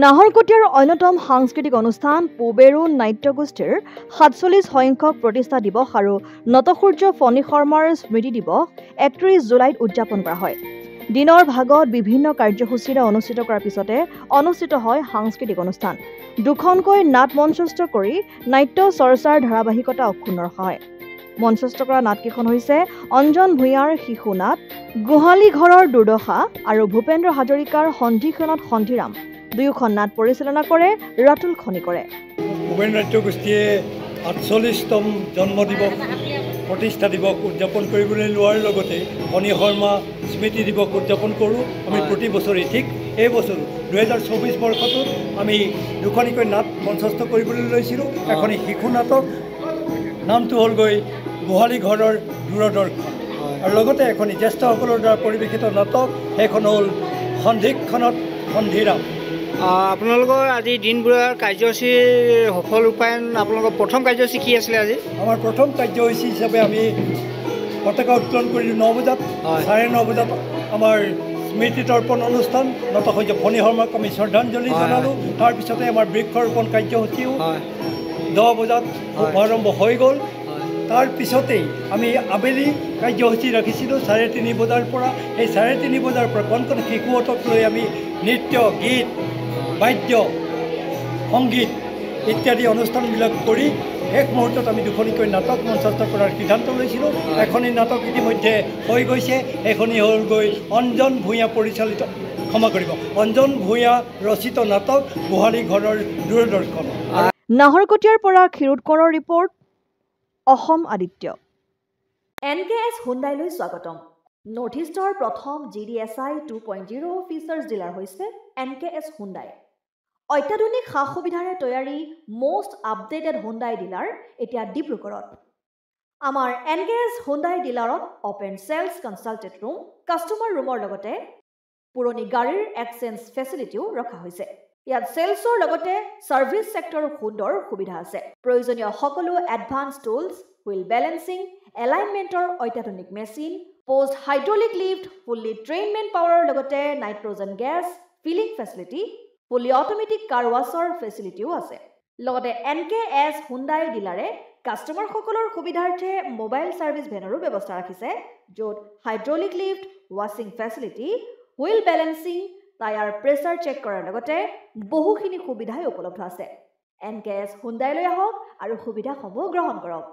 নাহৰকটীয়াৰ অন্যতম সাংস্কৃতিক অনুষ্ঠান পুবেৰু নাট্যগোষ্ঠীৰ ৪৭ সংখ্যক প্ৰতিষ্ঠা দিৱস আৰু নটসূৰ্য ফণী শৰ্মাৰ স্মৃতি দিৱস ৩১ জুলাইত উদযাপন কৰা হয়। দিনৰ ভাগত বিভিন্ন কাৰ্যসূচীৰে অনুষ্ঠিত কৰাৰ পিছতে অনুষ্ঠিত হয় সাংস্কৃতিক অনুষ্ঠান। দুখনকৈ নাট মঞ্চস্থ কৰি নাট্য চৰ্চাৰ ধাৰাবাহিকতা অক্ষুণ্ণ ৰখা হয়। মঞ্চস্থ কৰা নাটকেইখন হৈছে অঞ্জন ভূঞাৰ শিশু নাট, গোহালি ঘৰৰ দুৰ্দশা আৰু ভূপেন্দ্ৰ হাজৰিকাৰ সন্ধিক্ষণত সন্ধিৰাম। দুয়োখন নাট পৰিচালনা কৰে ৰাতুল খনিকৰে। পুবেৰু নাট্যগোষ্ঠীয়ে ৪৮তম জন্ম দিৱস প্ৰতিষ্ঠা দিৱস উদযাপন কৰিবলৈ লোৱাৰ লগতে ফণী শৰ্মা স্মৃতি দিৱস উদযাপন কৰোঁ আমি প্ৰতি বছৰে। ঠিক এই বছৰ ২০২৪ বৰ্ষটোত আমি দুখনিকৈ নাট মঞ্চস্থ কৰিবলৈ লৈছিলোঁ। এখনি শিশু নাটক, নামটো হ'লগৈ গোহালি ঘৰৰ দূৰদৰ্শন, আৰু লগতে এখনি জ্যেষ্ঠসকলৰ দ্বাৰা পৰিৱেশিত নাটক, সেইখন হ'ল সন্ধিক্ষণত সন্ধিৰাম। আপোনালোকৰ আজি দিনবোৰৰ কাৰ্যসূচীৰ সফল ৰূপায়ণ, আপোনালোকৰ প্ৰথম কাৰ্যসূচী কি আছিলে আজি? আমাৰ প্ৰথম কাৰ্যসূচী হিচাপে আমি পতাকা উত্তোলন কৰিলোঁ ৯ বজাত। ৯:৩০ বজাত আমাৰ স্মৃতি তৰ্পণ অনুষ্ঠান, নটসূৰ্য ফণী শৰ্মাক আমি শ্ৰদ্ধাঞ্জলি জনালোঁ। তাৰপিছতে আমাৰ বৃক্ষৰোপণ কাৰ্যসূচীও ১০ বজাত আৰম্ভ হৈ গ'ল। তাৰপিছতেই আমি আবেলি কাৰ্যসূচী ৰাখিছিলোঁ ৩:৩০ বজাৰ পৰা। এই ৩:৩০ বজাৰ পৰা কণ কণ শিশুহঁতক লৈ আমি নৃত্য, গীত, বাদ্য, সংগীত ইত্যাদি অনুষ্ঠানবিলাক কৰি শেষ মুহূৰ্তত আমি দুখনিকৈ নাটক মঞ্চস্থ কৰাৰ সিদ্ধান্ত লৈছিলোঁ। এখনি নাটক ইতিমধ্যে হৈ গৈছে। এখনি হ'লগৈ অঞ্জন ভূঞা পৰিচালিত, ক্ষমা কৰিব, অঞ্জন ভূঞা ৰচিত নাটক গোহালি ঘৰৰ দূৰদৰ্শন। নাহৰকটীয়াৰ পৰা ক্ষীৰোৎকৰৰ ৰিপৰ্ট, অসম আদিত্য। NKS হুণ্ডাইলৈ স্বাগতম। নৰ্থ ইষ্টৰ প্ৰথম GDSI 2.0 ফিচাৰ্ছ ডিলাৰ হৈছে NKS হুণ্ডাই। অত্যাধুনিক সা সুবিধাৰে তৈয়াৰী মষ্ট আপডেটেড হুণ্ডাই ডিলাৰ এতিয়া ডিব্ৰুগড়ত। আমাৰ NKS হুণ্ডাই ডিলাৰত open sales consulted room, customer ৰুমৰ লগতে পুৰণি গাড়ীৰ এক্সচেঞ্জ ফেচিলিটিও ৰখা হৈছে। ইয়াত চেলছৰ লগতে ছাৰ্ভিচ ছেক্টৰৰ সুন্দৰ সুবিধা আছে। প্ৰয়োজনীয় সকলো এডভান্স টুলছ, হুইল বেলেন্সিং, এলাইনমেণ্টৰ অত্যাধুনিক machine, post hydraulic lift, fully ট্ৰেইনমেণ্ট পাৱাৰৰ লগতে nitrogen gas filling facility, fully automatic car washer ফেচিলিটিও আছে। লগতে NKS হুণ্ডাই ডিলাৰে কাষ্টমাৰসকলৰ সুবিধাৰ্থে মোবাইল ছাৰ্ভিচ ভেনৰো ব্যৱস্থা ৰাখিছে, য'ত হাইড্ৰলিক লিফ্ট, ৱাশ্বিং facility, wheel balancing, tyre pressure check কৰাৰ লগতে বহুখিনি সুবিধাই উপলব্ধ আছে। NKS হুণ্ডাইলৈ আহক আৰু সুবিধাসমূহ গ্ৰহণ কৰক।